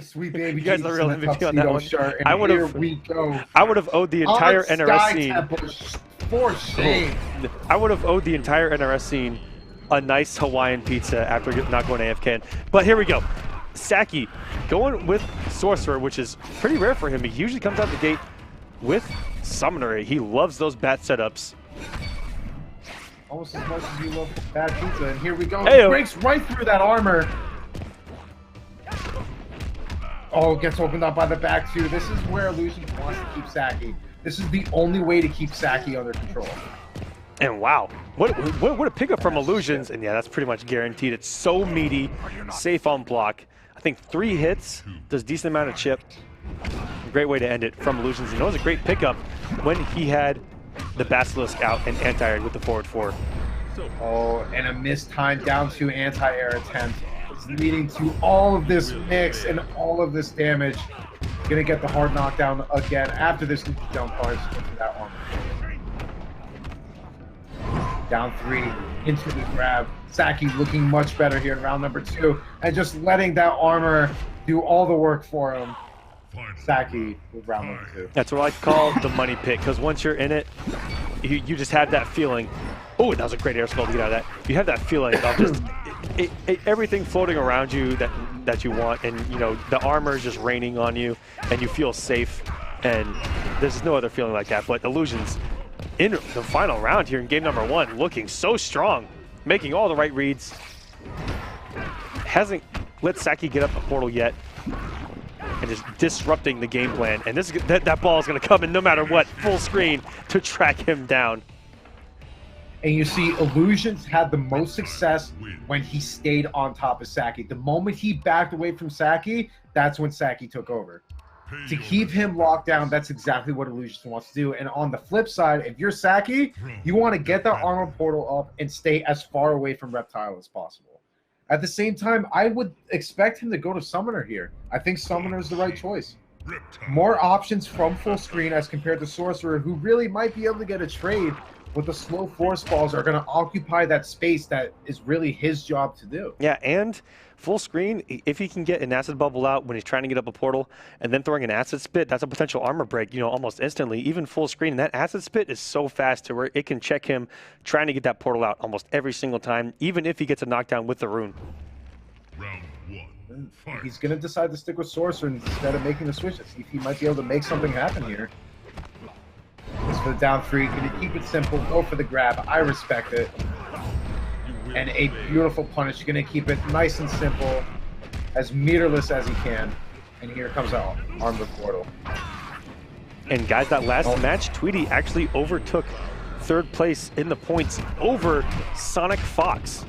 Sweet baby. You guys are the real MVP on that one. Shirt, and I would have. we go. I would have owed the entire NRS scene. For shame. I would have owed the entire NRS scene a nice Hawaiian pizza after not going AFK. But here we go. Sacky going with Sorcerer, which is pretty rare for him. He usually comes out the gate with Summoner. He loves those bat setups. Almost as much as you love bad pizza. And here we go. Hey-o. Breaks right through that armor. Oh, gets opened up by the back two. This is where Illusions wants to keep Sacky. This is the only way to keep Sacky under control. And wow, what a pickup from Illusions. And yeah, that's pretty much guaranteed. It's so meaty, safe on block. I think 3 hits, does decent amount of chip. Great way to end it from Illusions. And it was a great pickup when he had the Basilisk out and anti-aired with the forward 4. Oh, and a missed time down to anti-air attempt. It's leading to all of this mix and all of this damage. Gonna get the hard knockdown again after this down punch into that one. Down 3 into the grab. Sacky looking much better here in round number 2, and just letting that armor do all the work for him. Sacky with round number 2. That's what I call the money pit, because once you're in it, you just have that feeling. Oh, that was a great air skull to get out of that. You have that feeling of just everything floating around you that you want, and you know the armor is just raining on you, and you feel safe. And there's no other feeling like that. But Illusions in the final round here in game number 1, looking so strong, making all the right reads. Hasn't let Sacky get up a portal yet, and just disrupting the game plan. And this that ball is going to come in no matter what, full screen to track him down. And you see, Illusions had the most success when he stayed on top of Sacky. The moment he backed away from Sacky, that's when Sacky took over. To keep him locked down, that's exactly what Illusions wants to do. And on the flip side, if you're Sacky, you want to get that armor portal up and stay as far away from Reptile as possible. At the same time, I would expect him to go to Summoner here. I think Summoner is the right choice. More options from full screen as compared to Sorcerer, who really might be able to get a trade, but the slow force balls are going to occupy that space that is really his job to do. Yeah, and full screen, if he can get an acid bubble out when he's trying to get up a portal and then throwing an acid spit, that's a potential armor break, you know, almost instantly. Even full screen, and that acid spit is so fast to where it can check him trying to get that portal out almost every single time, even if he gets a knockdown with the rune. Round 1. Fight. He's going to decide to stick with Sorcerer instead of making the switch. See if he might be able to make something happen here. This for the down 3, going to keep it simple, go for the grab. I respect it. And a beautiful punish, going to keep it nice and simple, as meterless as he can. And here comes our armor portal. And guys, that last match, Tweedy actually overtook 3rd place in the points over SonicFox.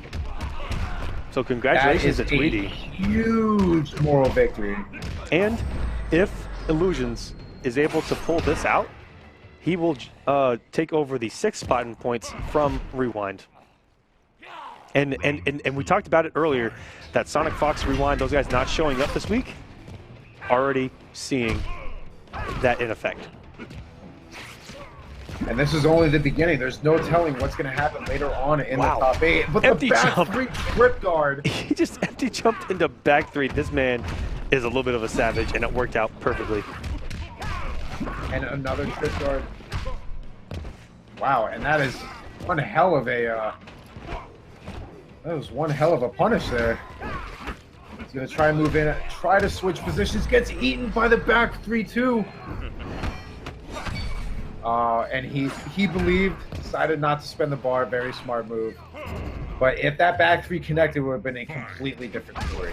So congratulations to Tweedy. Huge moral victory. And if Illusions is able to pull this out, he will take over the 6th spot in points from Rewind. And we talked about it earlier, that SonicFox, Rewind, those guys not showing up this week, already seeing that in effect. And this is only the beginning. There's no telling what's going to happen later on in the top 8. But empty the back jump. 3 trip guard. He just empty jumped into back 3. This man is a little bit of a savage, and it worked out perfectly. And another trip guard. Wow, and that is one hell of a that was one hell of a punish there. He's gonna try and move in, try to switch positions, gets eaten by the back 3 too. And he believed, decided not to spend the bar. Very smart move. But if that back 3 connected, it would have been a completely different story.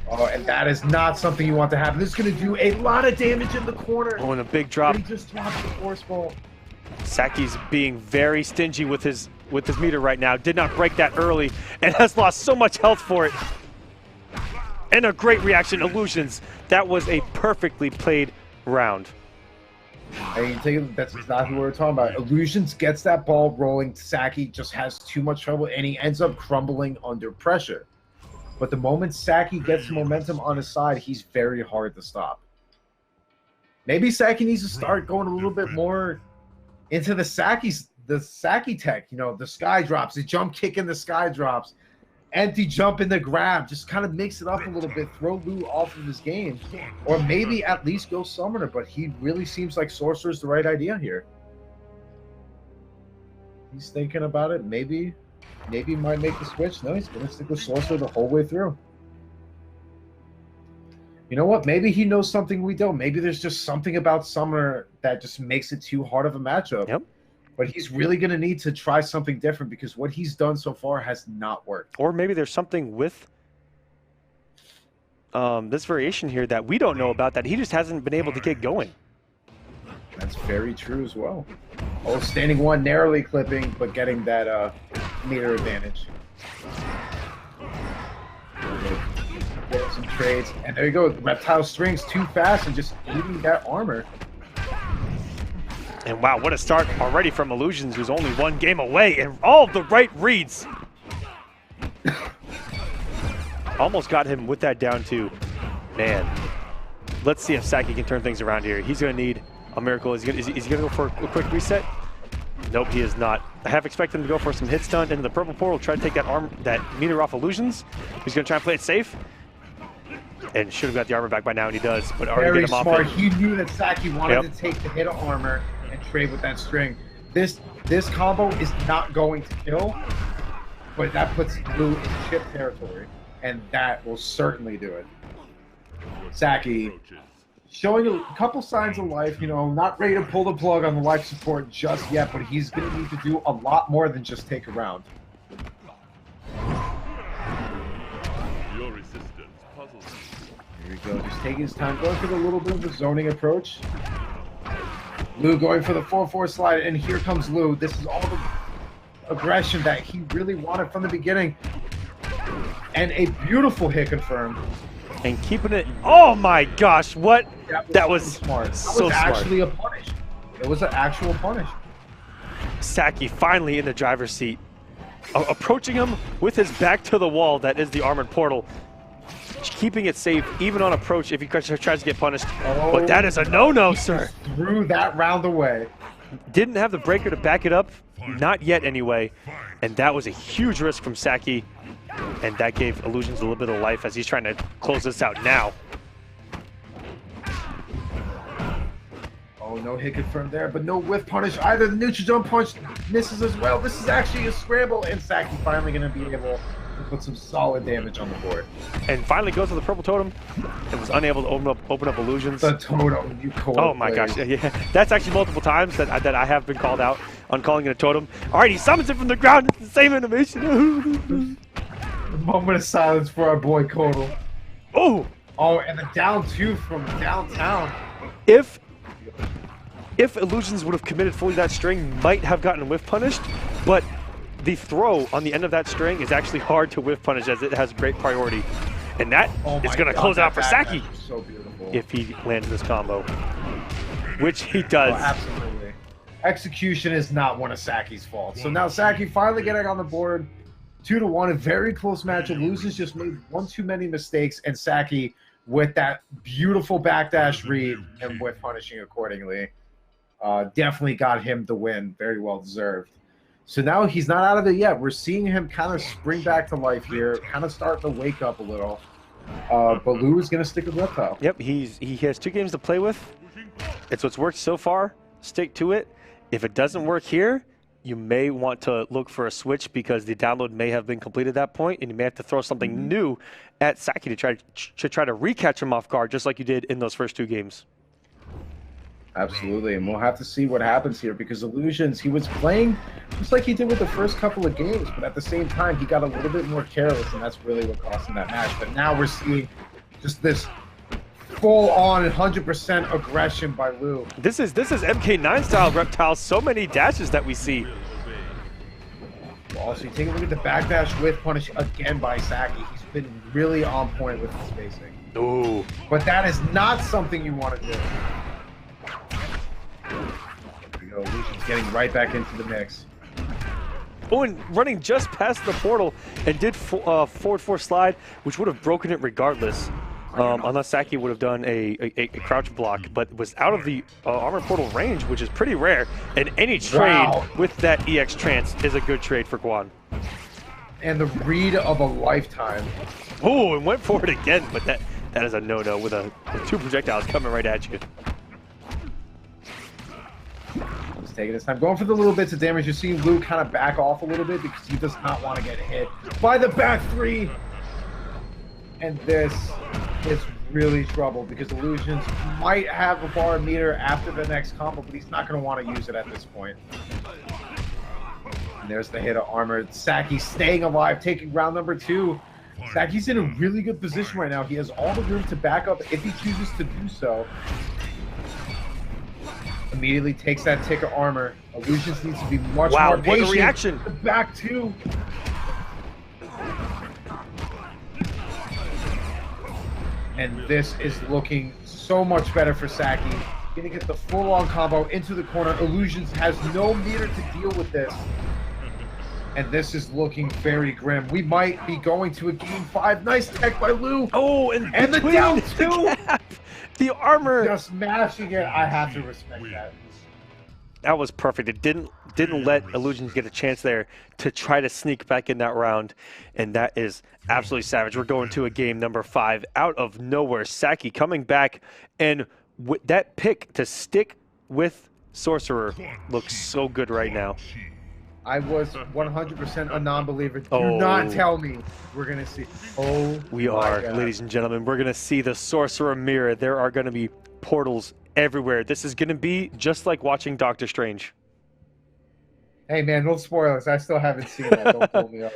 Oh, and that is not something you want to happen. This is going to do a lot of damage in the corner. Oh, and a big drop. He just dropped the force ball. Sacky's being very stingy with his meter right now. Did not break that early and has lost so much health for it. And a great reaction, Illusions. That was a perfectly played round. That's exactly what we're talking about. Illusions gets that ball rolling. Sacky just has too much trouble, and he ends up crumbling under pressure. But the moment Sacky gets momentum on his side, he's very hard to stop. Maybe Sacky needs to start going a little bit more into the Sacky's the Sacky tech, you know, the sky drops, the jump kick in the sky drops, empty jump in the grab, just kind of mix it up a little bit, throw Lou off of his game, or maybe at least go Summoner, but he really seems like Sorcerer's the right idea here. He's thinking about it. Maybe he might make the switch. No, he's going to stick with Sorcerer the whole way through. You know what? Maybe he knows something we don't. Maybe there's just something about Summoner that just makes it too hard of a matchup. Yep. But he's really going to need to try something different because what he's done so far has not worked. Or maybe there's something with this variation here that we don't know about that he just hasn't been able to get going. That's very true as well. Oh, standing one, narrowly clipping, but getting that meter advantage. Some trades, and there you go. Reptile strings too fast and just eating that armor. And wow, what a start already from iLuusions, who's only one game away, and all of the right reads. Almost got him with that down too. Man, let's see if Sacky can turn things around here. He's going to need a miracle. Is he going to go for a quick reset? Nope, he is not. I have expected him to go for some hit stun into the purple portal, try to take that meter off iLuusions. He's going to try and play it safe. And should have got the armor back by now, and he does. But already very get him smart. off it. He knew that Sacky wanted to take the hit of armor and trade with that string. This combo is not going to kill, but that puts Lou in chip territory, and that will certainly do it. Sacky showing a couple signs of life, you know, not ready to pull the plug on the life support just yet, but he's going to need to do a lot more than just take a round. Your resistance puzzles. Here we go, just taking his time, going for a little bit of a zoning approach. Lou going for the 4-4 slide, and here comes Lou. This is all the aggression that he really wanted from the beginning. And a beautiful hit confirmed. And keeping it. Oh my gosh, what? That was smart. That so was smart. Actually a punish. It was an actual punish. Sacky finally in the driver's seat. Approaching him with his back to the wall, that is the armored portal. Keeping it safe, even on approach if he tries to get punished. Oh, but that is a no-no, sir. Threw that round away. Didn't have the breaker to back it up. Not yet, anyway. And that was a huge risk from Sacky. And that gave iLuusions a little bit of life as he's trying to close this out now. Oh, no hit confirmed there, but no whiff punish either. The neutral jump punch misses as well. This is actually a scramble, and Sacky finally going to be able to put some solid damage on the board. And finally goes to the purple totem and was unable to open up iLuusions. The totem, you cold. Oh my gosh, yeah. That's actually multiple times that I have been called out on calling it a totem. All right, he summons it from the ground. It's the same animation. A moment of silence for our boy Kodal. Oh! Oh, and the down two from downtown. If iLuusions would have committed fully that string, might have gotten whiff punished, but the throw on the end of that string is actually hard to whiff punish as it has great priority. And that is going to close out for Sacky so beautiful. if he lands this combo, which he does. Oh, absolutely. Execution is not one of Sacky's faults. So now Sacky finally getting on the board. 2-1, a very close match. iLuusions just made one too many mistakes, and Sacky with that beautiful backdash read and with punishing accordingly. Definitely got him the win. Very well deserved. So now he's not out of it yet. We're seeing him kind of spring back to life here, kind of starting to wake up a little. But Lou is going to stick with Reptile. Yep, he has 2 games to play with. It's what's worked so far. Stick to it. If it doesn't work here, you may want to look for a switch because the download may have been completed at that point, and you may have to throw something new at Sacky to try to recatch him off guard, just like you did in those first 2 games. Absolutely, and we'll have to see what happens here because iLuusions, he was playing just like he did with the first couple of games, but at the same time, he got a little bit more careless, and that's really what cost him that match. But now we're seeing just this full-on 100% aggression by Lou. This is MK9 style Reptile. So many dashes that we see. Also, you take a look at the backdash with punish again by Sacky. He's been really on point with his spacing. Ooh. But that is not something you want to do. There we go. iLuusions getting right back into the mix. Oh, and running just past the portal and did forward 4 slide, which would have broken it regardless. unless Sacky would have done a crouch block, but was out of the armor portal range, which is pretty rare. And any trade with that EX trance is a good trade for Guan. And the read of a lifetime. Oh, and went for it again, but that is a no-no with two projectiles coming right at you. He's taking his time, going for the little bits of damage. You're seeing Lou kind of back off a little bit because he does not want to get hit by the back three. And this is really trouble because iLuusions might have a bar meter after the next combo, but he's not going to want to use it at this point. And there's the hit of armor. Sacky staying alive, taking round number 2. Sacky's in a really good position right now. He has all the room to back up if he chooses to do so. Immediately takes that tick of armor. iLuusions needs to be much more patient. What a reaction! The back 2. And this is looking so much better for Sacky. Gonna get the full-on combo into the corner. iLuusions has no meter to deal with this. And this is looking very grim. We might be going to a game 5. Nice tech by Lou. Oh, and the down 2. The armor. Just mashing it. I have to respect that. That was perfect. It didn't let iLuusions get a chance there to try to sneak back in that round, and that is absolutely savage. We're going to a game number 5 out of nowhere. Sacky coming back, and that pick to stick with Sorcerer looks so good right now. I was 100% a non-believer. Do not tell me we're going to see. Oh, we are, ladies and gentlemen. We're going to see the Sorcerer mirror. There are going to be portals everywhere. This is going to be just like watching Doctor Strange. Hey, man, no spoilers. I still haven't seen that. Don't blow me up.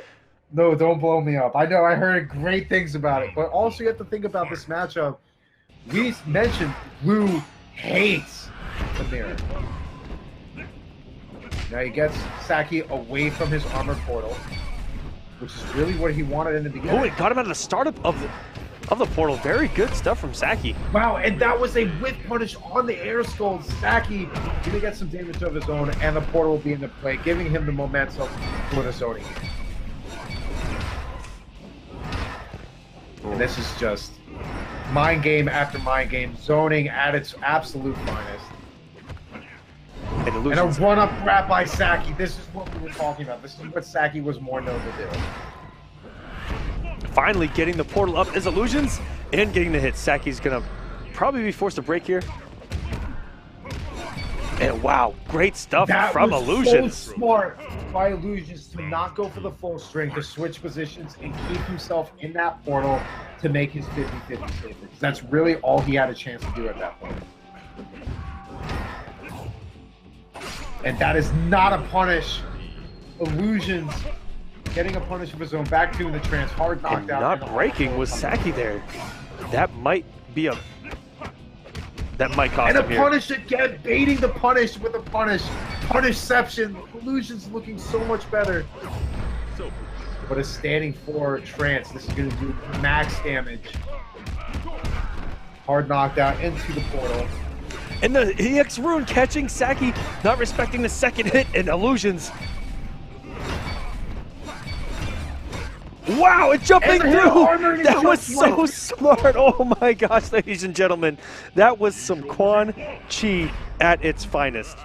No, don't blow me up. I know I heard great things about it, but also you have to think about this matchup. We mentioned Lou hates the mirror. Now he gets Sacky away from his armor portal, which is really what he wanted in the beginning. Oh, it got him out of the startup of the portal. Very good stuff from Sacky. Wow, and that was a whip punish on the air skull. Sacky gonna get some damage of his own, and the portal will be into play, giving him the momentum for the zoning. And this is just mind game after mind game, zoning at its absolute finest. And a run-up grab by Sacky. This is what we were talking about. This is what Sacky was more known to do. Finally getting the portal up is iLuusions and getting the hit. Sacky's gonna probably be forced to break here. And wow, great stuff from iLuusions. So smart by iLuusions to not go for the full string, to switch positions and keep himself in that portal to make his 50-50 save. That's really all he had a chance to do at that point. And that is not a punish. iLuusions getting a punish of his own, back to in the trance, hard knockdown. Not breaking was Sacky there. That might be a... That might cost him here. And a punish again, baiting the punish with a punish. Punishception. iLuusions looking so much better. But a standing 4 trance. This is going to do max damage. Hard knockdown into the portal. And the EX rune catching Sacky, not respecting the second hit, and iLuusions. Wow, it's jumping through! That was so smart! Oh my gosh, ladies and gentlemen. That was some Quan Chi at its finest.